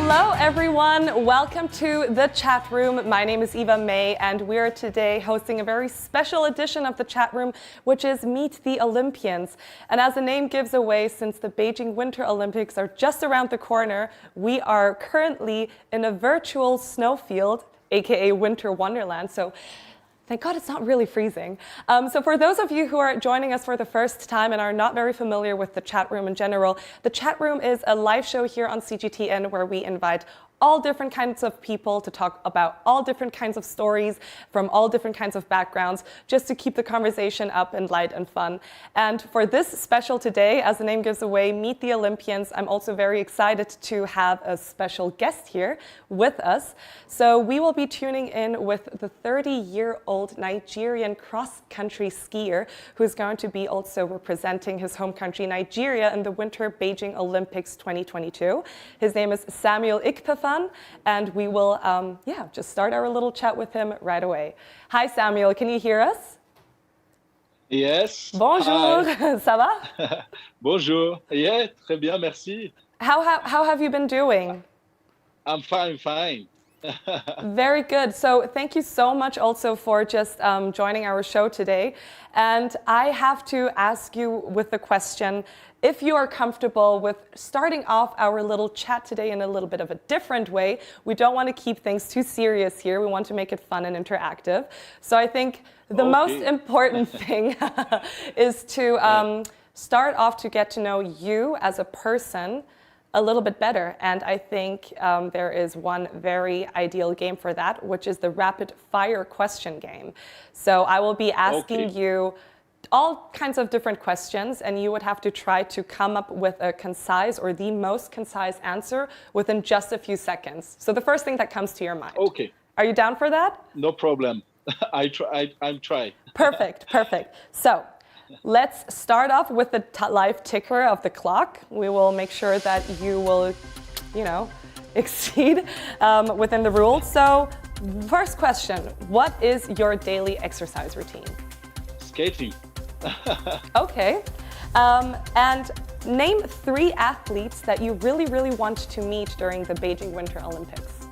Hello everyone, welcome to the chat room. My name is Eva May and we're today hosting a very special edition of the chat room, which is Meet the Olympians. And as the name gives away, since the Beijing Winter Olympics are just around the corner, we are currently in a virtual snowfield, aka Winter Wonderland. So thank God it's not really freezing. So for those of you who are joining us for the first time and are not very familiar with the chat room in general, the chat room is a live show here on CGTN where we invite all different kinds of people to talk about all different kinds of stories from all different kinds of backgrounds, just to keep the conversation up and light and fun. And for this special today, as the name gives away, Meet the Olympians, I'm also very excited to have a special guest here with us. So we will be tuning in with the 30-year-old Nigerian cross-country skier who's going to be also representing his home country, Nigeria, in the Winter Beijing Olympics 2022. His name is Samuel Ikpefan. And we will, just start our little chat with him right away. Hi, Samuel. Can you hear us? Yes. Bonjour. Ça va? Bonjour. Yeah, très bien, merci. How have you been doing? I'm fine. Very good. So thank you so much also for just joining our show today. And I have to ask you with the question, if you are comfortable with starting off our little chat today in a little bit of a different way. We don't want to keep things too serious here. We want to make it fun and interactive. So I think the most important thing is to start off to get to know you as a person a little bit better. And I think there is one very ideal game for that, which is the rapid fire question game. So I will be asking you all kinds of different questions, and you would have to try to come up with a concise or the most concise answer within just a few seconds. So the first thing that comes to your mind. Okay. Are you down for that? No problem. I'm trying. Perfect. So let's start off with the live ticker of the clock. We will make sure that you will, exceed within the rules. So first question, what is your daily exercise routine? Skating. Okay. And name 3 athletes that you really want to meet during the Beijing Winter Olympics.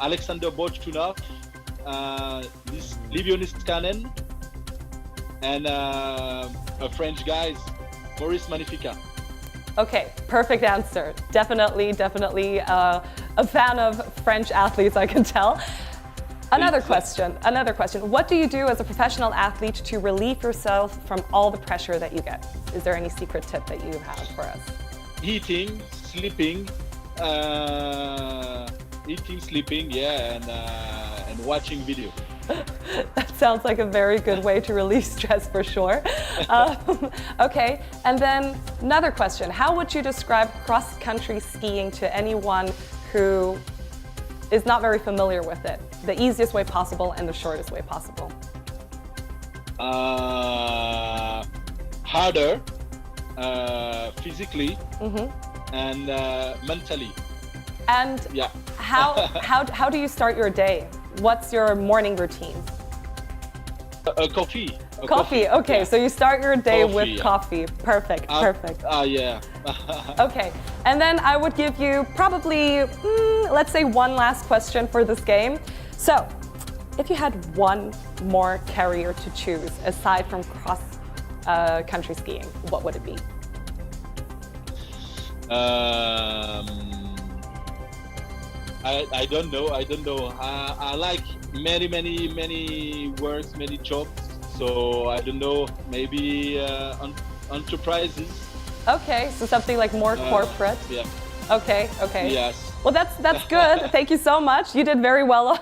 Alexander Borchunov, Livionis Kanen, and a French guy, Maurice Magnifica. Okay, perfect answer. Definitely a fan of French athletes, I can tell. Another question. What do you do as a professional athlete to relieve yourself from all the pressure that you get? Is there any secret tip that you have for us? Eating, sleeping, and watching video. That sounds like a very good way to relieve stress for sure. Okay, and then another question. How would you describe cross-country skiing to anyone who is not very familiar with it? The easiest way possible and the shortest way possible. Harder, physically, and mentally. And how do you start your day? What's your morning routine? Coffee. Okay, so you start your day with coffee. Perfect. Yeah. Okay, and then I would give you probably, let's say one last question for this game. So, if you had one more career to choose aside from cross-country skiing, what would it be? I don't know. I like many works, many jobs. So I don't know. Maybe enterprises. Okay, so something like more corporate. Yeah. Okay. Yes. Well, that's good. Thank you so much. You did very well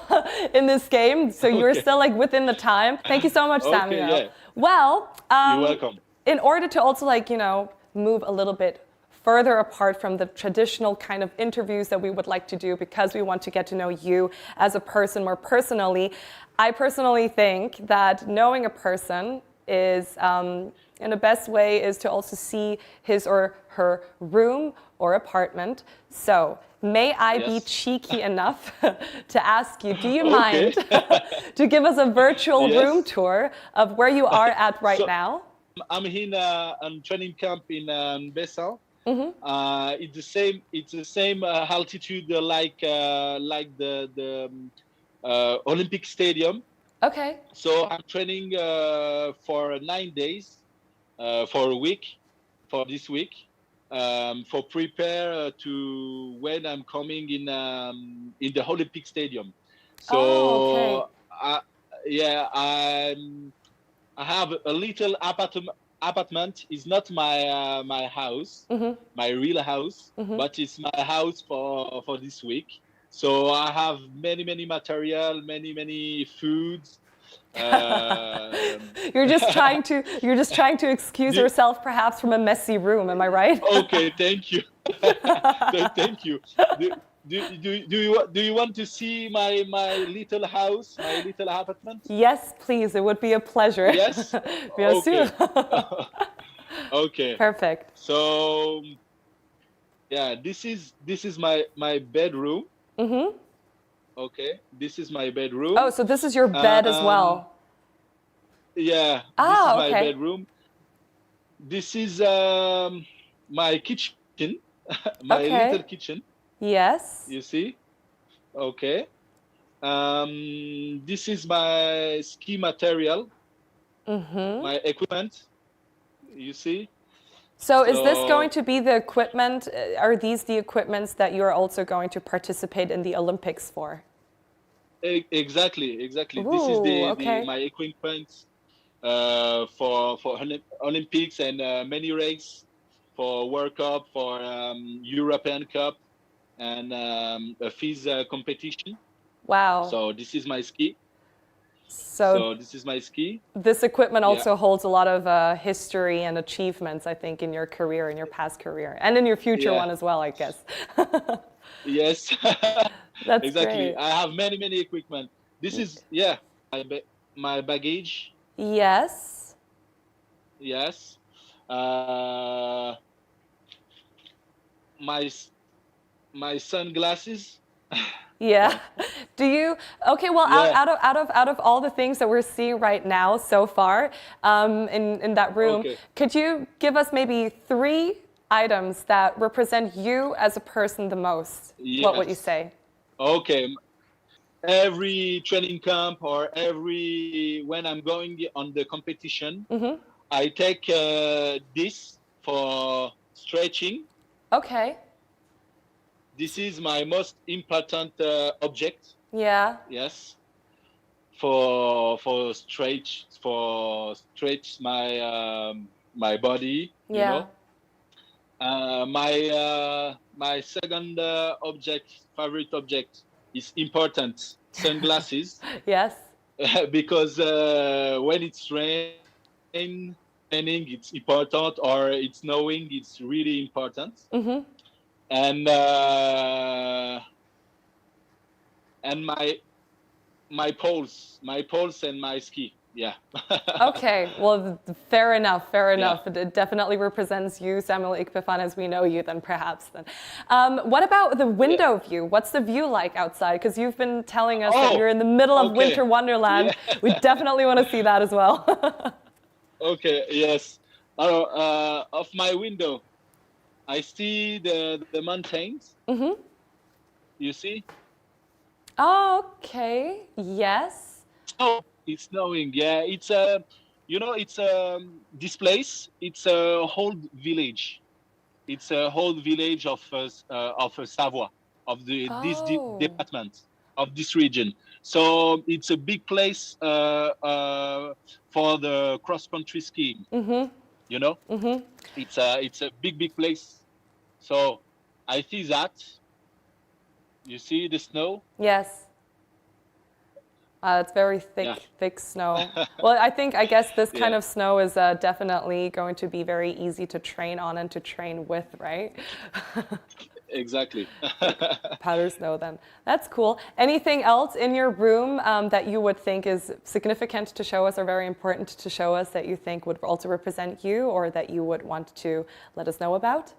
in this game, so you're still within the time. Thank you so much, Samuel. Yeah. Well, you're welcome. In order to also move a little bit further apart from the traditional kind of interviews that we would like to do, because we want to get to know you as a person more personally, I personally think that knowing a person is, in the best way, is to also see his or her room or apartment. So may I be cheeky enough to ask you, do you mind to give us a virtual room tour of where you are at right now? I'm in a training camp in Bessel, It's the same. It's the same altitude like the Olympic Stadium. Okay. So I'm training for 9 days, for a week, for this week, for prepare to when I'm coming in the Olympic Stadium. Oh, okay. So yeah, I have a little apartment. It's not my house, my real house, but it's my house for this week. So I have many material, many foods. You're just trying to excuse do, yourself perhaps from a messy room, am I right? okay, thank you. Thank you. Do you want to see my little house, my little apartment? Yes, please. It would be a pleasure. Yes. Bien Okay. sûr. Okay. Perfect. So yeah, this is my bedroom. Okay, this is my bedroom. Oh, so this is your bed as well. Yeah, Ah, this is my okay. bedroom. This is my kitchen, my Okay. little kitchen. Yes. You see? Okay. This is my ski material, my equipment. You see? So is this going to be the equipment? Are these the equipments that you're also going to participate in the Olympics for? Exactly. Ooh, This is okay. my equipment for Olympics and many races, for World Cup, for European Cup, and a FIS competition. Wow. So this is my ski. So this is my ski. this equipment Yeah. also holds a lot of history and achievements, I think, in your career, in your past career, and in your future Yeah. one as well, I guess. Yes. That's Exactly. great. I have many equipment. This is my baggage. Yes. Yes. My sunglasses. Yeah. Do you? Okay. Well, Yeah. out of all the things that we're seeing right now so far, in that room, Okay. could you give us maybe 3 items that represent you as a person the most? What would you Yes. say? Okay. Every training camp or when I'm going on the competition, I take this for stretching. Okay. This is my most important object. Yeah. Yes, for stretch my body. You Yeah. know, my second favorite object is important, sunglasses. Yes. Because when it's raining, it's important, or it's snowing, it's really important. And my poles and my ski. Yeah. Okay, well, fair enough, fair Yeah. enough. It definitely represents you, Samuel Ikpefan, as we know you then perhaps then. What about the window view? What's the view like outside? Because you've been telling us that you're in the middle of okay. winter wonderland. Yeah. We definitely want to see that as well. Okay. Yes. Of my window, I see the mountains. You see? Okay, yes. Oh, it's snowing. Yeah, it's this place. It's a whole village. It's a whole village of Savoie, of this Oh. department, of this region. So it's a big place for the cross country skiing. You know, it's a big place. So I see that. You see the snow? Yes. It's very thick, Yeah. thick snow. Well, I guess this kind Yeah. of snow is definitely going to be very easy to train on and to train with, right? Exactly. Powder snow then. That's cool. Anything else in your room that you would think is significant to show us or very important to show us that you think would also represent you or that you would want to let us know about?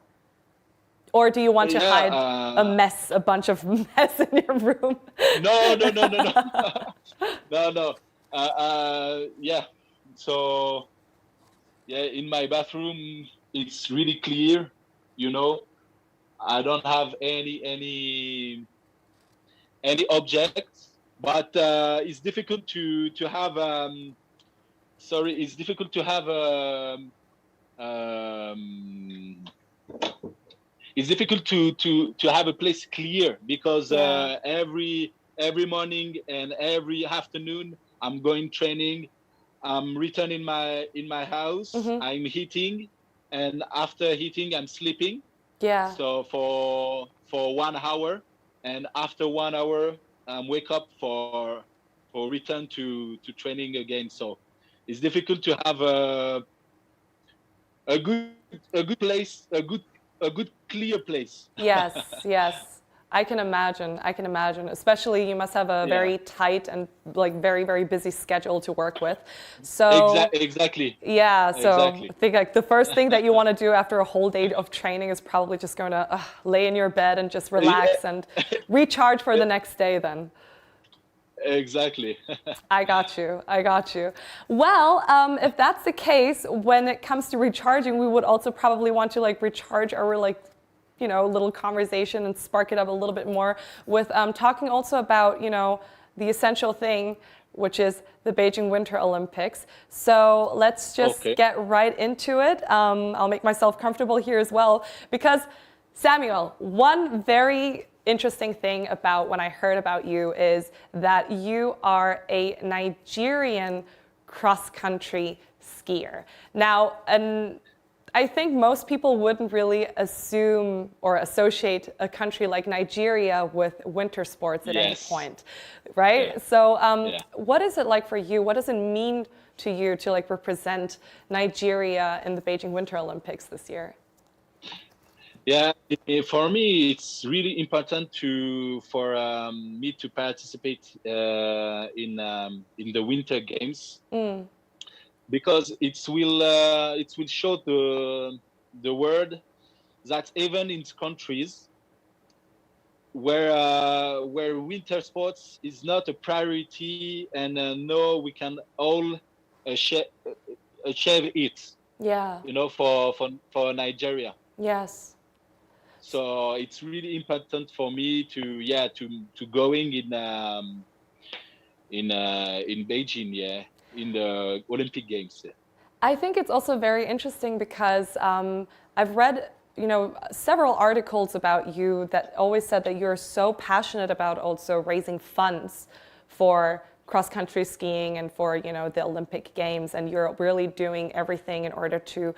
Or do you want to hide a bunch of mess in your room? No. No. Yeah. So, yeah, in my bathroom, it's really clear. you know. I don't have any objects, but it's difficult to have it's difficult to have um, it's difficult to have a place clear, because every morning and every afternoon I'm going training. I'm returning in my house. I'm eating, and after eating I'm sleeping. Yeah. So for 1 hour, and after 1 hour wake up for return to training again. So it's difficult to have a good place, a good clear place. Yes, yes. I can imagine. I can imagine. Especially you must have a very tight and like very, very busy schedule to work with. So exactly. yeah, so Exactly. I think like the first thing that you want to do after a whole day of training is probably just going to lay in your bed and just relax and recharge for the next day then. Exactly. I got you. I got you. Well, if that's the case, when it comes to recharging, we would also probably want to like recharge our like, you know, little conversation and spark it up a little bit more with talking also about, you know, the essential thing, which is the Beijing Winter Olympics. So let's just get right into it. I'll make myself comfortable here as well, because Samuel, one very interesting thing about when I heard about you is that you are a Nigerian cross-country skier. Now, I think most people wouldn't really assume or associate a country like Nigeria with winter sports at any point, right? Yeah. So what is it like for you? What does it mean to you to like represent Nigeria in the Beijing Winter Olympics this year? Yeah, for me, it's really important for me to participate in the Winter Games, because it will show the world that even in countries where winter sports is not a priority, and no, we can all achieve it. Yeah. You know, for Nigeria. Yes. So it's really important for me to going in Beijing, in the Olympic Games. I think it's also very interesting because I've read, you know, several articles about you that always said that you're so passionate about also raising funds for cross-country skiing and for, you know, the Olympic Games, and you're really doing everything in order to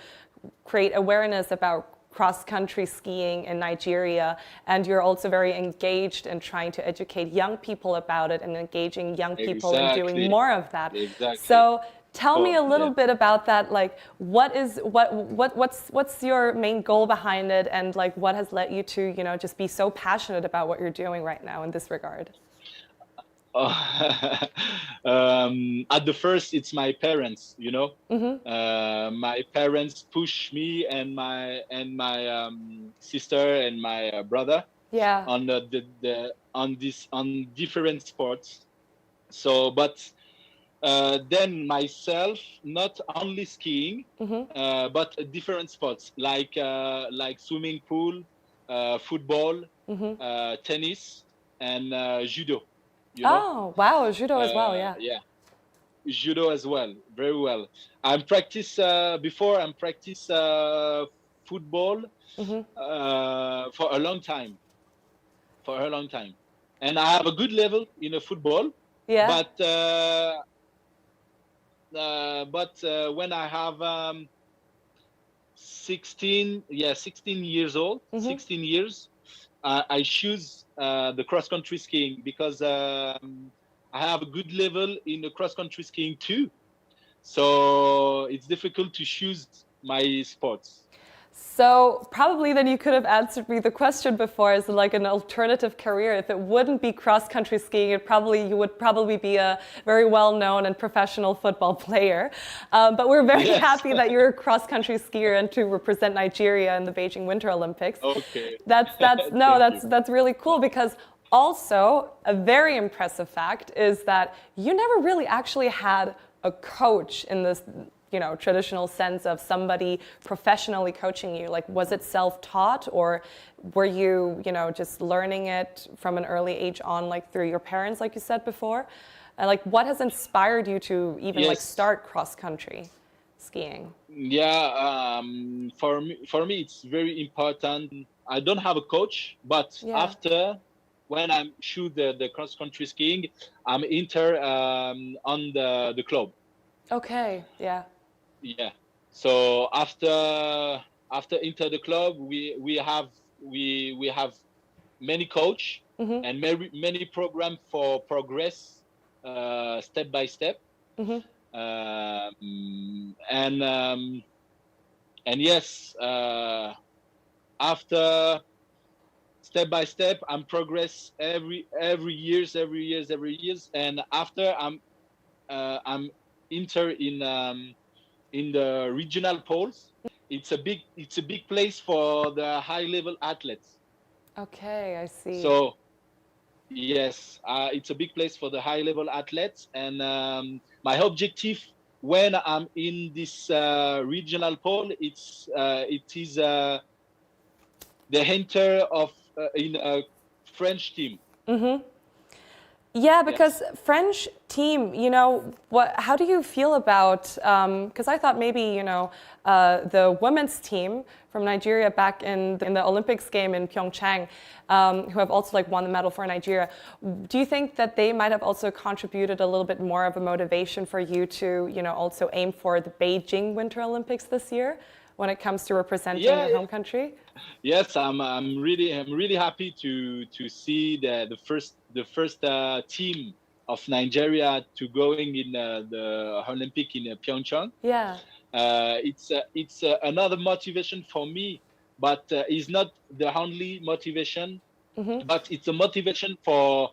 create awareness about cross-country skiing in Nigeria, and you're also very engaged in trying to educate young people about it and engaging young people in doing more of that. Exactly. So tell me a little bit about that. Like, what's your main goal behind it, and like what has led you to, you know, just be so passionate about what you're doing right now in this regard? At the first, it's my parents, you know. My parents push me and my sister and my brother on on different sports. So, but then myself, not only skiing, but different sports like swimming pool, football, tennis, and judo. You know? Oh, wow, judo as well, yeah. Yeah, judo as well, very well. I'm practice football for a long time. And I have a good level in a football. Yeah. But when I have 16 years old, 16 years, I choose the cross-country skiing because I have a good level in the cross-country skiing too. So it's difficult to choose my sports. So probably then you could have answered me the question before as like an alternative career. If it wouldn't be cross-country skiing, you would probably be a very well-known and professional football player. But we're very happy that you're a cross-country skier and to represent Nigeria in the Beijing Winter Olympics. Okay. That's really cool, because also a very impressive fact is that you never really actually had a coach in this traditional sense of somebody professionally coaching you? Like, was it self-taught, or were you, just learning it from an early age on, like through your parents, like you said before? Like, what has inspired you to even like start cross-country skiing? Yeah, for me, it's very important. I don't have a coach, but after when I'm shoot the cross-country skiing, I'm enter on the club. Okay. Yeah. Yeah. So after enter the club, we have many coach and many program for progress, step by step. And yes, after step by step, I'm progress every years, and after I'm enter in the regional polls. It's a big place for the high level athletes. Okay, I see. So yes, it's a big place for the high level athletes, and my objective when I'm in this regional poll, it is the enter of in a French team. Yeah, because French team, how do you feel about, because I thought maybe, the women's team from Nigeria back in the Olympics game in Pyeongchang, who have also like won the medal for Nigeria, do you think that they might have also contributed a little bit more of a motivation for you to, also aim for the Beijing Winter Olympics this year when it comes to representing your home country? Yes, I'm really happy to see the first team of Nigeria to going in the Olympic in Pyeongchang. Yeah. It's another motivation for me, but it's not the only motivation. But it's a motivation for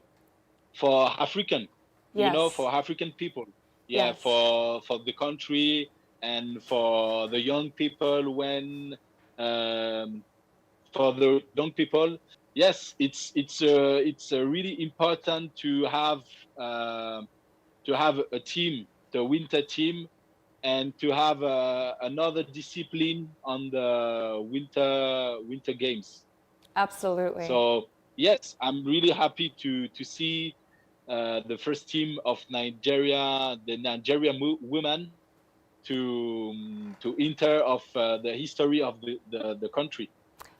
African, for African people. Yeah, for the country and for the young people when. For the young people, yes, it's really important to have a team, the winter team, and to have another discipline on the winter games. Absolutely. So yes, I'm really happy to see the first team of Nigeria, the Nigerian women, to enter of the history of the country.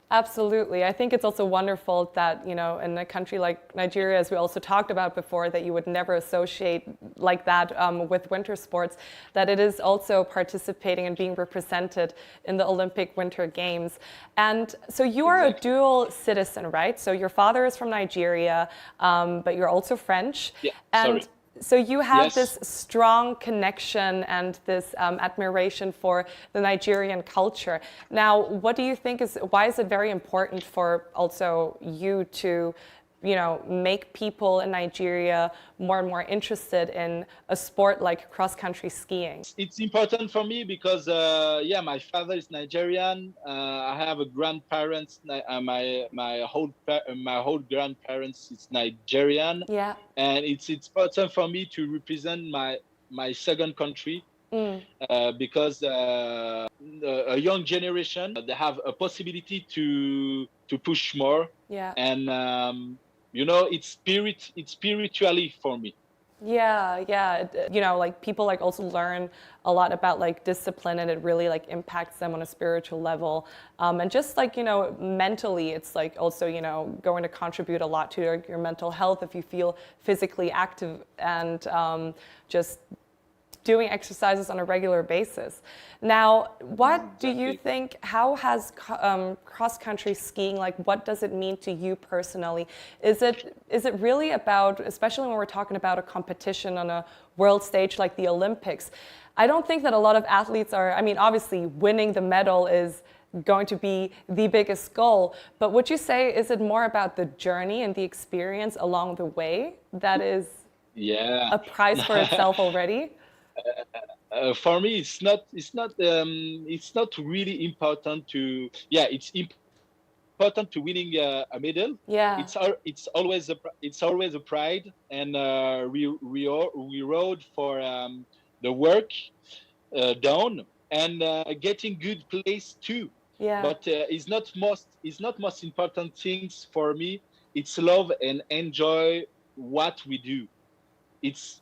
Absolutely. I think it's also wonderful that, in a country like Nigeria, as we also talked about before, that you would never associate like that with winter sports, that it is also participating and being represented in the Olympic Winter Games. And so you are a dual citizen, right? So your father is from Nigeria, but you're also French. Yeah, and sorry. So you have this strong connection and this admiration for the Nigerian culture. Now, what do you think why is it very important for also you to, make people in Nigeria more and more interested in a sport like cross-country skiing? It's important for me because, my father is Nigerian. I have a grandparents. My whole grandparents is Nigerian. Yeah. And it's important for me to represent my second country. Because a young generation, they have a possibility to push more. Yeah. And it's spiritually for me. Yeah. Like people like also learn a lot about like discipline, and it really like impacts them on a spiritual level. And just like, mentally, it's like also, going to contribute a lot to your mental health if you feel physically active and just doing exercises on a regular basis. Now, what do you think, how has cross-country skiing, like what does it mean to you personally? Is it really about, especially when we're talking about a competition on a world stage like the Olympics, I don't think that a lot of athletes are, obviously winning the medal is going to be the biggest goal, but would you say, is it more about the journey and the experience along the way that is a prize for itself already? For me, it's not really important to. Yeah, it's important to winning a medal. Yeah, it's always a pride, and we rode for the work down, and getting good place too. Yeah. But it's not most important things for me. It's love and enjoy what we do. It's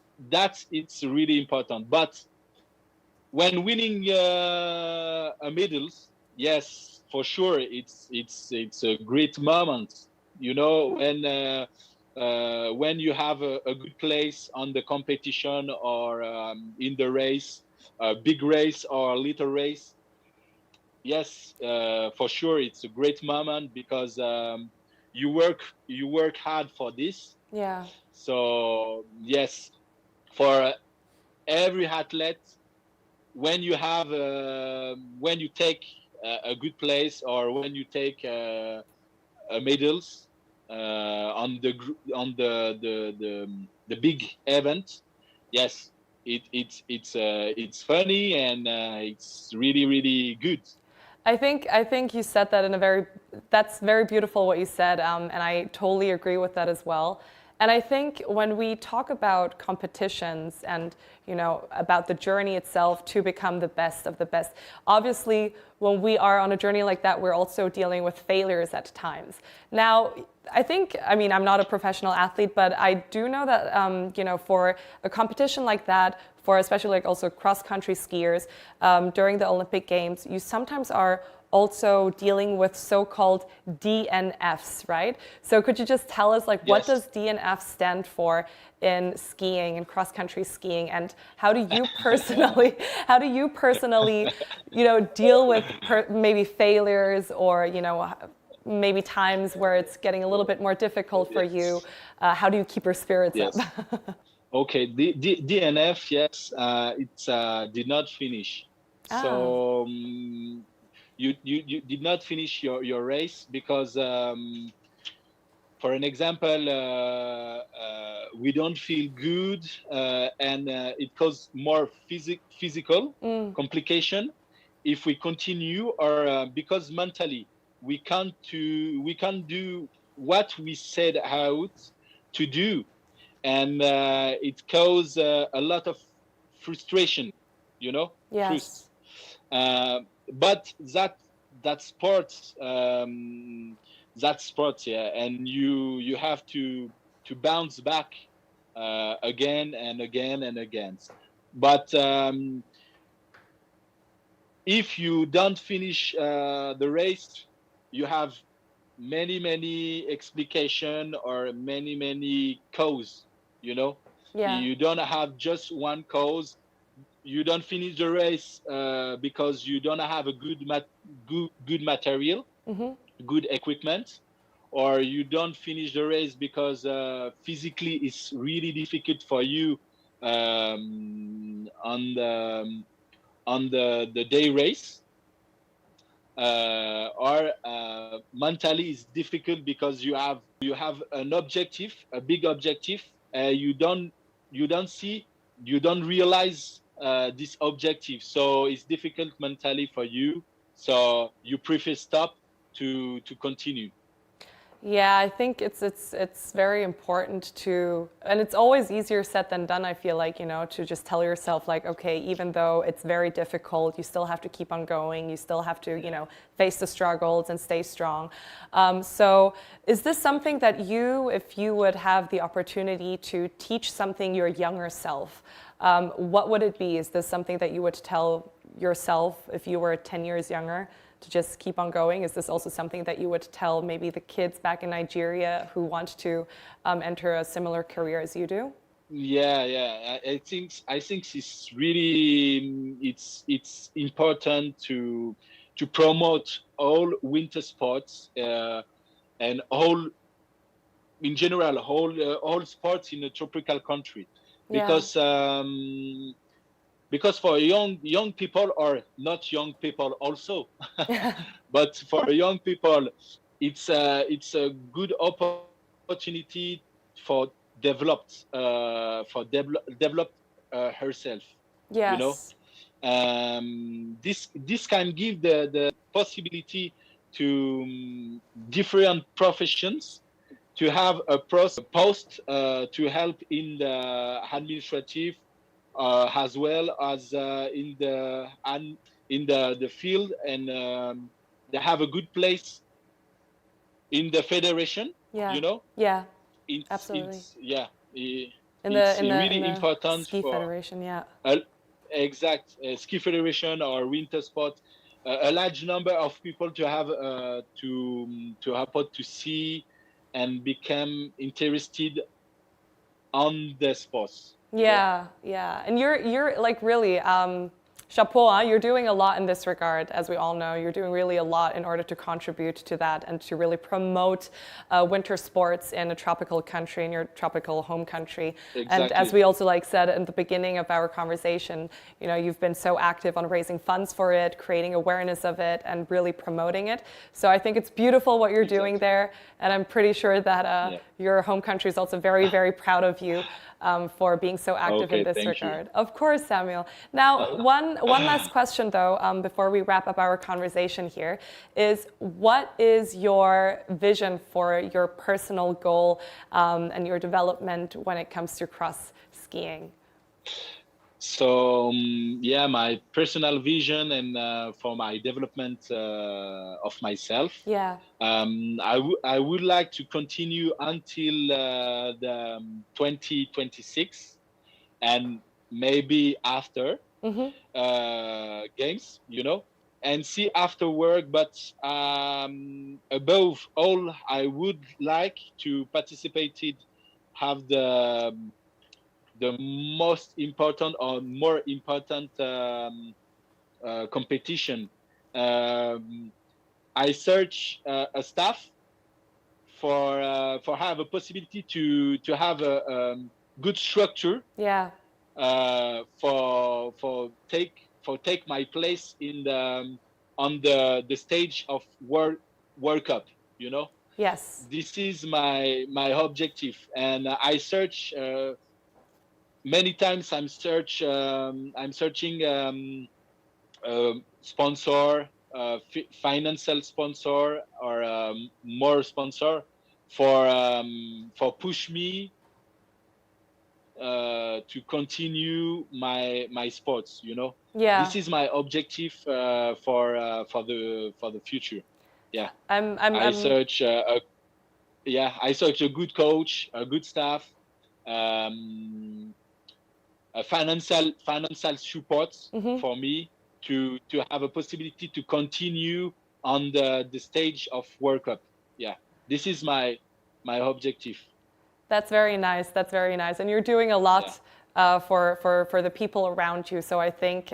really important. But when winning a medals, yes, for sure, it's a great moment. When you have a good place on the competition, or in the race, a big race or a little race. Yes, for sure, it's a great moment, because you work hard for this. Yeah. So yes, for every athlete, when you take a good place, or when you take medals on the big event. Yes, it's funny, and it's really really good. I think you said that that's very beautiful what you said, and I totally agree with that as well. And I think when we talk about competitions and about the journey itself to become the best of the best, obviously when we are on a journey like that, we're also dealing with failures at times. Now, I'm not a professional athlete, but I do know that for a competition like that, for especially like also cross-country skiers, during the Olympic Games, you sometimes are also dealing with so-called DNFs, right? So could you just tell us, like, what Yes. does DNF stand for in skiing and cross-country skiing, and how do you personally, deal with maybe failures, or maybe times where it's getting a little bit more difficult for you? How do you keep your spirits up? Yes. Okay, DNF, yes, it did not finish. Ah, So you did not finish your race, because, for an example, we don't feel good, and it causes more physical complication if we continue, or because mentally we can't do what we set out to do, and it causes a lot of frustration, frust. yes. Uh, but that sports, yeah, and you have to bounce back again and again and again. But if you don't finish the race, you have many explication, or many cause. Yeah. You don't have just one cause. You don't finish the race because you don't have a good material, good equipment, or you don't finish the race because physically it's really difficult for you on the day race, or mentally it's difficult because you have an objective, a big objective. You don't realize this objective, so it's difficult mentally for you. So you prefer stop to continue. Yeah, I think it's very important to, and it's always easier said than done, I feel like, to just tell yourself, like, okay, even though it's very difficult, you still have to keep on going. You still have to, face the struggles and stay strong. So is this something that if you would have the opportunity to teach something your younger self, what would it be? Is this something that you would tell yourself if you were 10 years younger? To just keep on going? Is this also something that you would tell maybe the kids back in Nigeria who want to enter a similar career as you do? Yeah. I think it's important to promote all winter sports, and in general all sports in a tropical country, Yeah. because for young people, or not young people also, but for young people, it's a good opportunity for develop herself. You know, Yes. this can give the possibility to different professions to have a post to help in the administrative, as well as in the field, and they have a good place in the federation. Yeah. You know, Yeah. it's Absolutely. it's yeah, In it's in really the important ski for federation, yeah. exact ski federation or winter sport. A large number of people to have to happen to see and become interested on the sports. You know. Yeah, yeah. And you're like really chapeau, huh? You're doing a lot in this regard, as we all know. You're doing really a lot in order to contribute to that and to really promote winter sports in a tropical country, in your tropical home country. And as Exactly. we also like said in the beginning of our conversation, you know, you've been so active on raising funds for it, creating awareness of it, and really promoting it. So I think it's beautiful what you're doing there, and I'm pretty sure that your home country is also very, very proud of you. For being so active in this regard. Of course, Samuel. Now, one last question, though, before we wrap up our conversation here, is what is your vision for your personal goal and your development when it comes to cross skiing? So my personal vision and for my development of myself. Yeah. I would like to continue until the 2026 and maybe after games, you know, and see after work. But above all, I would like to participate, have the most important or more important competition. I search a staff for have a possibility to have a good structure. Yeah. For take my place in the on the stage of World Cup. You know. Yes. This is my objective, and I search. Many times I'm searching sponsor, financial sponsor, or more sponsor for push me to continue my sports. You know. Yeah. This is my objective for the future. Yeah. I search I search a good coach, a good staff. Financial support for me to have a possibility to continue on the stage of World Cup. Yeah, this is my objective. That's very nice. That's very nice. And you're doing a lot for the people around you. So I think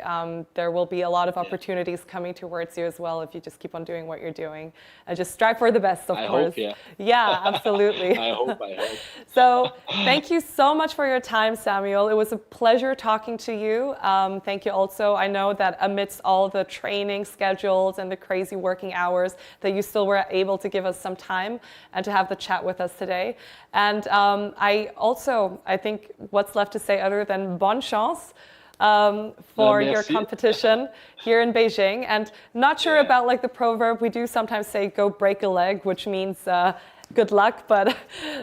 there will be a lot of opportunities coming towards you as well if you just keep on doing what you're doing and just strive for the best, of course. Hope, yeah, absolutely. I hope. So thank you so much for your time, Samuel. It was a pleasure talking to you. Thank you also. I know that amidst all the training schedules and the crazy working hours that you still were able to give us some time and to have the chat with us today. And I think what's left to say other than bonne chance for your competition here in Beijing. And not sure about like the proverb. We do sometimes say go break a leg, which means good luck, but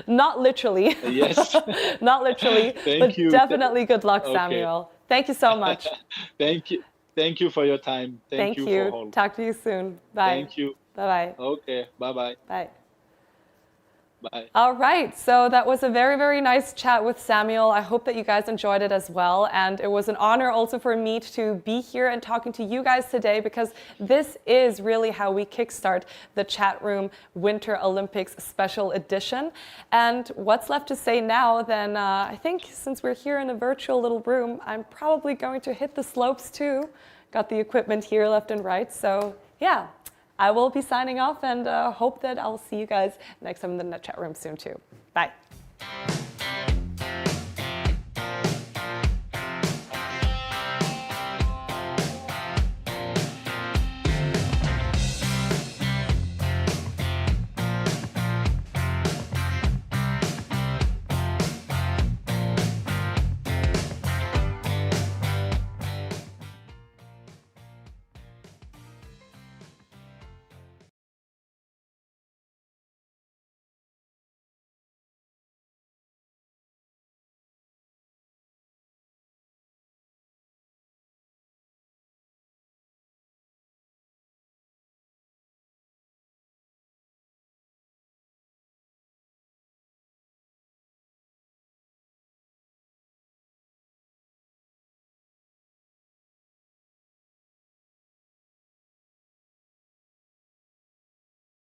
not literally. Yes. Not literally, but definitely good luck, Samuel. Thank you so much. Thank you. Thank you for your time. Thank you. For all. Talk to you soon. Bye. Thank you. Bye-bye. Okay. Bye-bye. Bye. Bye. All right, so that was a very, very nice chat with Samuel. I hope that you guys enjoyed it as well. And it was an honor also for me to be here and talking to you guys today, because this is really how we kickstart the Chat Room Winter Olympics Special Edition. And what's left to say now, then I think since we're here in a virtual little room, I'm probably going to hit the slopes too. Got the equipment here left and right. So yeah. I will be signing off and hope that I'll see you guys next time in the chat room soon too. Bye.